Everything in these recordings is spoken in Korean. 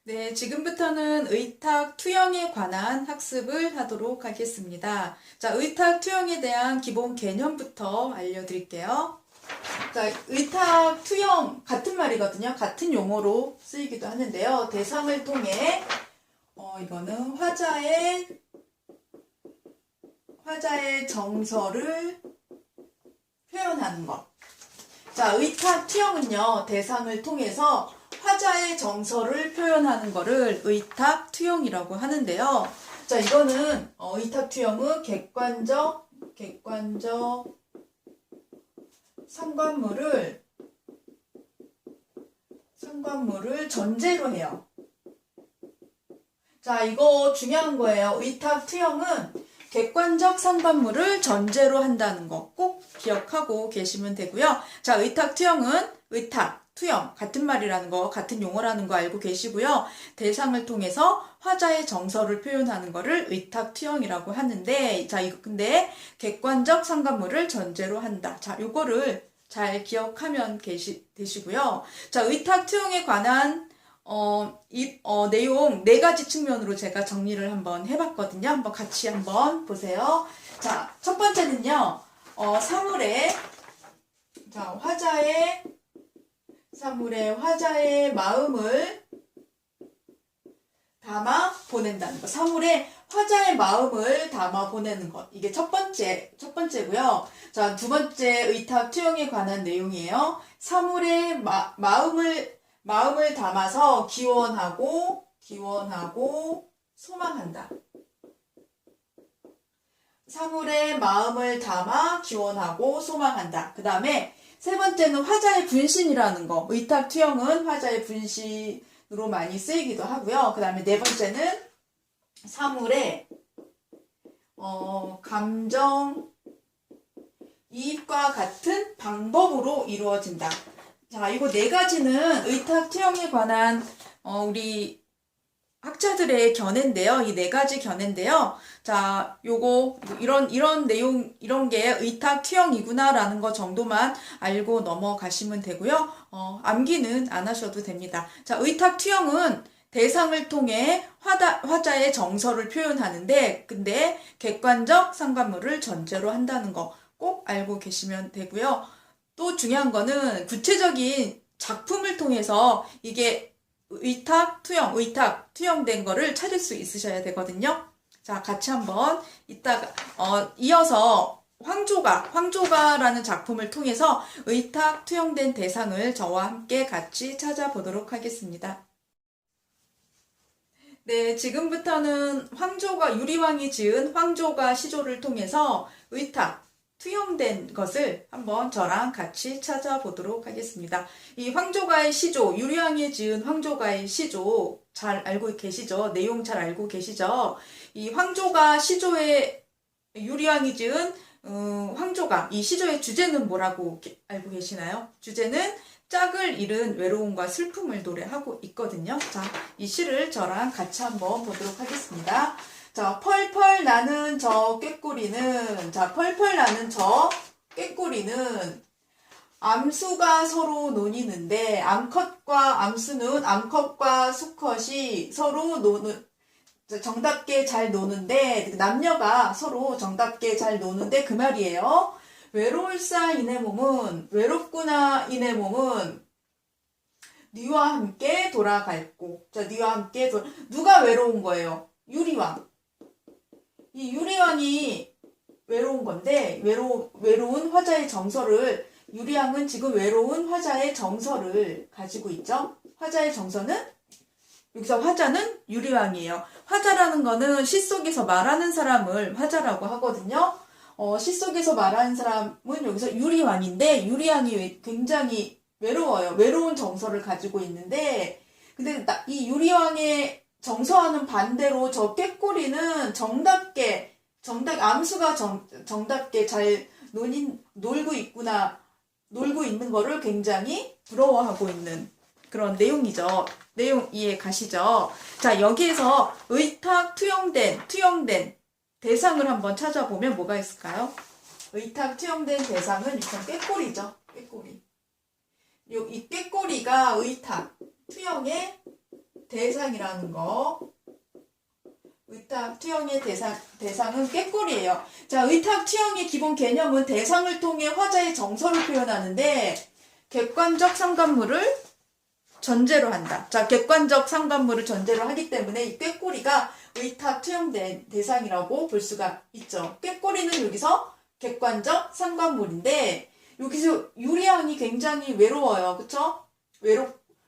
네, 지금부터는 의탁 투영에 관한 학습을 하도록 하겠습니다. 자, 의탁 투영에 대한 기본 개념부터 알려드릴게요. 자, 의탁 투영 같은 말이거든요. 같은 용어로 쓰이기도 하는데요. 대상을 통해 이거는 화자의 정서를 표현하는 것. 자, 의탁 투영은요, 대상을 통해서 화자의 정서를 표현하는 거를 의탁 투영이라고 하는데요. 자, 이거는 의탁 투영은 객관적 상관물을 전제로 해요. 자, 이거 중요한 거예요. 의탁 투영은 객관적 상관물을 전제로 한다는 거 꼭 기억하고 계시면 되고요. 자, 의탁 투영은 의탁, 투영 같은 말이라는 거, 같은 용어라는 거 알고 계시고요. 대상을 통해서 화자의 정서를 표현하는 거를 의탁 투영이라고 하는데, 자, 이거 근데 객관적 상관물을 전제로 한다. 자, 요거를 잘 기억하면 되시고요. 자, 의탁 투영에 관한 내용 네 가지 측면으로 제가 정리를 한번 해봤거든요. 한번 같이 한번 보세요. 자, 첫 번째는요, 화자의 마음을 담아 보낸다는 거. 사물에 화자의 마음을 담아 보내는 것. 이게 첫 번째고요. 자, 두 번째 의탁 투영에 관한 내용이에요. 사물에 마음을 담아서 기원하고 소망한다. 사물에 마음을 담아 기원하고 소망한다. 그 다음에 세 번째는 화자의 분신이라는 거. 의탁 투영은 화자의 분신으로 많이 쓰이기도 하고요. 그 다음에 네 번째는 사물의 감정 이입과 같은 방법으로 이루어진다. 자, 이거 네 가지는 의탁 투영에 관한 우리 학자들의 견해인데요. 이 네 가지 견해인데요. 자, 요거 이런 내용 이런 게 의탁 투영이구나라는 거 정도만 알고 넘어가시면 되고요. 암기는 안 하셔도 됩니다. 자, 의탁 투영은 대상을 통해 화자의 정서를 표현하는데, 근데 객관적 상관물을 전제로 한다는 거 꼭 알고 계시면 되고요. 또 중요한 거는 구체적인 작품을 통해서 이게 의탁 투영된 거를 찾을 수 있으셔야 되거든요. 자, 같이 한번 이어서 황조가라는 작품을 통해서 의탁 투영된 대상을 저와 함께 같이 찾아보도록 하겠습니다. 네, 지금부터는 유리왕이 지은 황조가 시조를 통해서 의탁 투영된 것을 한번 저랑 같이 찾아보도록 하겠습니다. 이 황조가의 시조, 유리왕이 지은 황조가의 시조 잘 알고 계시죠? 내용 잘 알고 계시죠? 이 황조가 시조의 유리왕이 지은 황조가 이 시조의 주제는 뭐라고 알고 계시나요? 주제는 짝을 잃은 외로움과 슬픔을 노래하고 있거든요. 자, 이 시를 저랑 같이 한번 보도록 하겠습니다. 자, 펄펄 나는 저 꾀꼬리는, 암수가 서로 논이는데, 암컷과 수컷이 서로 정답게 잘 노는데, 남녀가 서로 정답게 잘 노는데, 그 말이에요. 외로울사 이내 몸은, 외롭구나 이내 몸은, 니와 함께 돌아갈고. 자, 니와 함께 누가 외로운 거예요? 유리왕. 이 유리왕이 외로운 건데, 외로운 화자의 정서를, 유리왕은 지금 외로운 화자의 정서를 가지고 있죠? 화자의 정서는? 여기서 화자는 유리왕이에요. 화자라는 거는 시 속에서 말하는 사람을 화자라고 하거든요. 시 속에서 말하는 사람은 여기서 유리왕인데, 유리왕이 굉장히 외로워요. 외로운 정서를 가지고 있는데, 근데 이 유리왕의 정서와는 반대로 저 꾀꼬리는 암수가 정답게 잘 놀고 있는 거를 굉장히 부러워하고 있는 그런 내용이죠. 내용 이해 가시죠? 자, 여기에서 의탁 투영된 대상을 한번 찾아보면 뭐가 있을까요? 의탁 투영된 대상은 일단 꾀꼬리죠. 꾀꼬리. 이 꾀꼬리가 의탁 투영의 대상이라는 거. 의탁 투영의 대상은 꾀꼬리예요. 자, 의탁 투영의 기본 개념은 대상을 통해 화자의 정서를 표현하는데 객관적 상관물을 전제로 한다. 자, 객관적 상관물을 전제로 하기 때문에 이 꾀꼬리가 의탁 투영 대상이라고 볼 수가 있죠. 꾀꼬리는 여기서 객관적 상관물인데 여기서 유리왕이 굉장히 외로워요. 그쵸?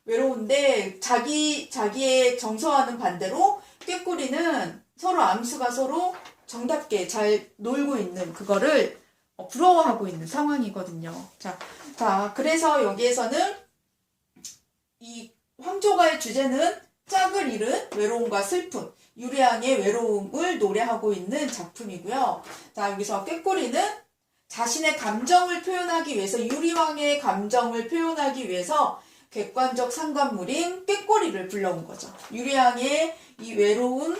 외로운데 자기의 정서와는 반대로 꾀꼬리는 서로 암수가 서로 정답게 잘 놀고 있는 그거를 부러워하고 있는 상황이거든요. 자, 그래서 여기에서는 이 황조가의 주제는 짝을 잃은 외로움과 슬픔, 유리왕의 외로움을 노래하고 있는 작품이고요. 자, 여기서 꾀꼬리는 자신의 감정을 표현하기 위해서, 유리왕의 감정을 표현하기 위해서 객관적 상관물인 꾀꼬리를 불러온 거죠. 유리왕의 이 외로운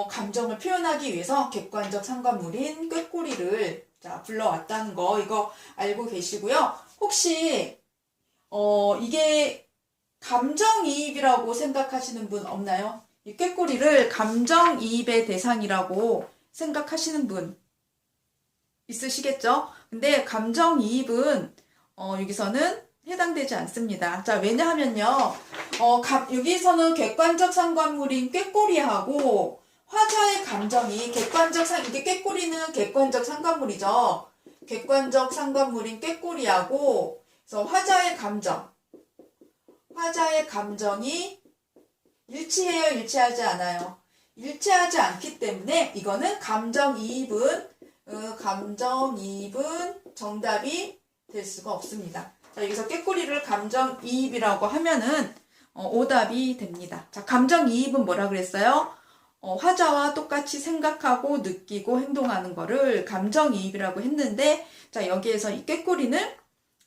감정을 표현하기 위해서 객관적 상관물인 꾀꼬리를 불러왔다는 거, 이거 알고 계시고요. 혹시 이게 감정이입이라고 생각하시는 분 없나요? 이 꾀꼬리를 감정이입의 대상이라고 생각하시는 분 있으시겠죠? 근데 감정이입은 여기서는 해당되지 않습니다. 자, 왜냐하면요, 여기서는 객관적 상관물인 꾀꼬리하고 화자의 감정이 이게 꾀꼬리는 객관적 상관물이죠. 객관적 상관물인 꾀꼬리하고 그래서 화자의 감정이 일치해요, 일치하지 않아요? 일치하지 않기 때문에 이거는 감정이입은 정답이 될 수가 없습니다. 자, 여기서 꾀꼬리를 감정이입이라고 하면은 오답이 됩니다. 자, 감정이입은 뭐라 그랬어요? 화자와 똑같이 생각하고 느끼고 행동하는 거를 감정이입이라고 했는데, 자, 여기에서 이 꾀꼬리는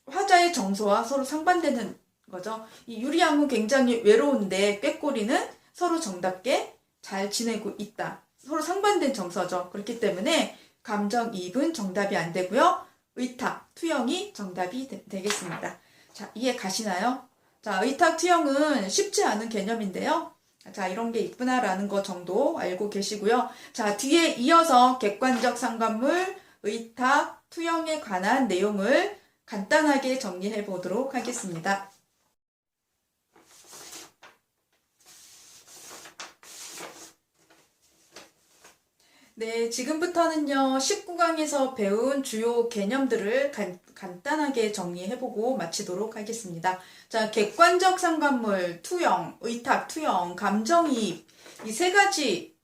화자의 정서와 서로 상반되는 거죠. 이 유리왕은 굉장히 외로운데 꾀꼬리는 서로 정답게 잘 지내고 있다. 서로 상반된 정서죠. 그렇기 때문에 감정이입은 정답이 안 되고요. 의탁, 투영이 정답이 되겠습니다. 자, 이해 가시나요? 자, 의탁, 투영은 쉽지 않은 개념인데요. 자, 이런 게 있구나라는 거 정도 알고 계시고요. 자, 뒤에 이어서 객관적 상관물, 의탁, 투영에 관한 내용을 간단하게 정리해 보도록 하겠습니다. 네, 지금부터는요, 19강에서 배운 주요 개념들을 간단하게 정리해보고 마치도록 하겠습니다. 자, 객관적 상관물, 투영, 의탁, 투영, 감정이입, 이 세 가지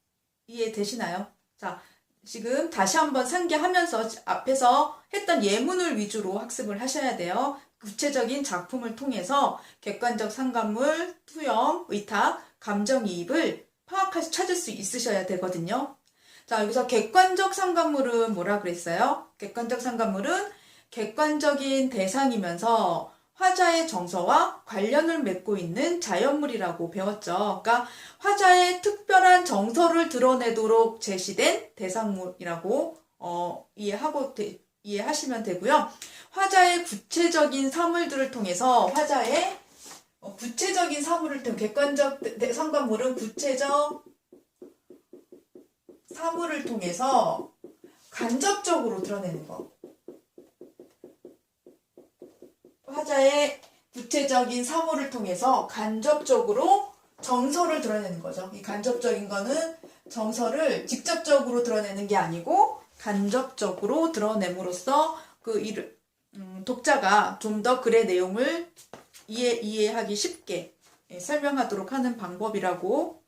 이해되시나요? 자, 지금 다시 한번 상기하면서 앞에서 했던 예문을 위주로 학습을 하셔야 돼요. 구체적인 작품을 통해서 객관적 상관물, 투영, 의탁, 감정이입을 찾을 수 있으셔야 되거든요. 자, 여기서 객관적 상관물은 뭐라 그랬어요? 객관적 상관물은 객관적인 대상이면서 화자의 정서와 관련을 맺고 있는 자연물이라고 배웠죠. 그러니까 화자의 특별한 정서를 드러내도록 제시된 대상물이라고 이해하시면 되고요. 화자의 구체적인 사물들을 통해서 화자의 구체적인 사물을 통해 객관적 상관물은 구체적 사물을 통해서 간접적으로 드러내는 거. 화자의 구체적인 사물을 통해서 간접적으로 정서를 드러내는 거죠. 이 간접적인 거는 정서를 직접적으로 드러내는 게 아니고 간접적으로 드러냄으로써 독자가 좀 더 글의 내용을 이해하기 쉽게 설명하도록 하는 방법이라고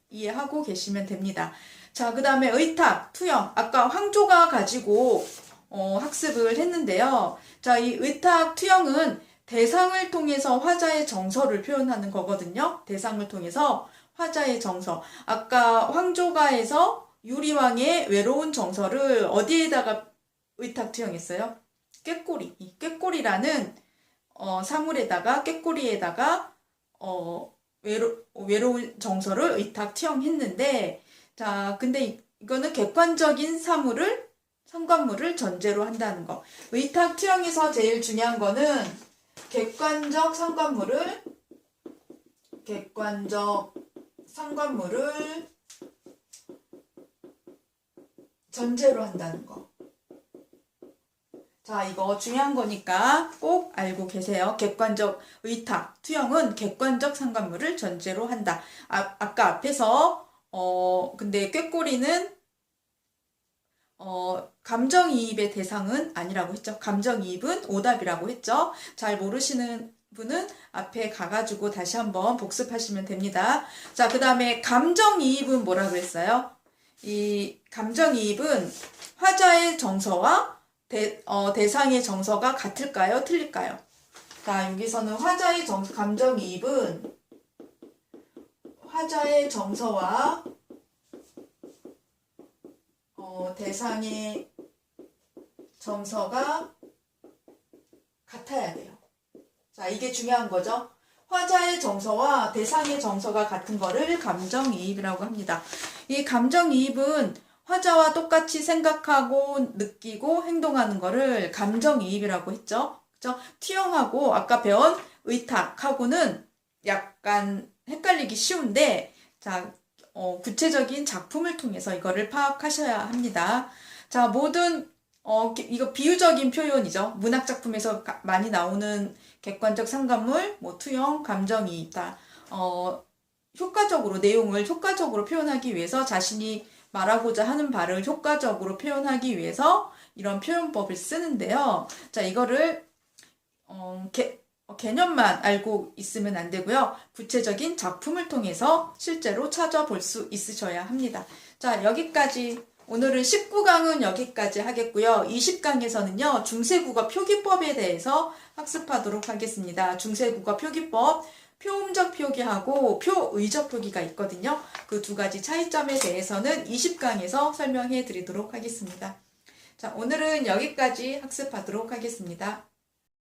이해하고 계시면 됩니다. 자, 그 다음에 의탁, 투영. 아까 황조가 가지고 학습을 했는데요. 자, 이 의탁, 투영은 대상을 통해서 화자의 정서를 표현하는 거거든요. 대상을 통해서 화자의 정서. 아까 황조가에서 유리왕의 외로운 정서를 어디에다가 의탁, 투영했어요? 꾀꼬리. 이 꾀꼬리라는 사물에다가 꾀꼬리에다가 외로운 정서를 의탁, 투영했는데, 자, 근데 이거는 객관적인 상관물을 전제로 한다는 거. 의탁, 투영에서 제일 중요한 거는 객관적 상관물을 객관적 상관물을 전제로 한다는 거. 자, 이거 중요한 거니까 꼭 알고 계세요. 객관적 의탁, 투영은 객관적 상관물을 전제로 한다. 아까 앞에서 근데 꾀꼬리는 감정이입의 대상은 아니라고 했죠. 감정이입은 오답이라고 했죠. 잘 모르시는 분은 앞에 가가지고 다시 한번 복습하시면 됩니다. 자, 그 다음에 감정이입은 뭐라 그랬어요? 이 감정이입은 화자의 정서와 대상의 정서가 같을까요? 틀릴까요? 자, 여기서는 화자의 감정이입은 화자의 정서와 대상의 정서가 같아야 돼요. 자, 이게 중요한 거죠. 화자의 정서와 대상의 정서가 같은 거를 감정이입이라고 합니다. 이 감정이입은 화자와 똑같이 생각하고 느끼고 행동하는 거를 감정이입이라고 했죠. 그죠? 투영하고 아까 배운 의탁하고는 약간 헷갈리기 쉬운데, 자, 구체적인 작품을 통해서 이거를 파악하셔야 합니다. 자, 모든 이거 비유적인 표현이죠. 문학 작품에서 많이 나오는 객관적 상관물, 투영, 감정이입다. 효과적으로 내용을 효과적으로 표현하기 위해서 자신이 말하고자 하는 바를 효과적으로 표현하기 위해서 이런 표현법을 쓰는데요. 자, 이거를 개념만 알고 있으면 안 되고요. 구체적인 작품을 통해서 실제로 찾아볼 수 있으셔야 합니다. 자, 여기까지 오늘은 19강은 여기까지 하겠고요. 20강에서는요. 중세국어 표기법에 대해서 학습하도록 하겠습니다. 중세국어 표기법, 표음적 표기하고 표의적 표기가 있거든요. 그 두 가지 차이점에 대해서는 20강에서 설명해 드리도록 하겠습니다. 자, 오늘은 여기까지 학습하도록 하겠습니다.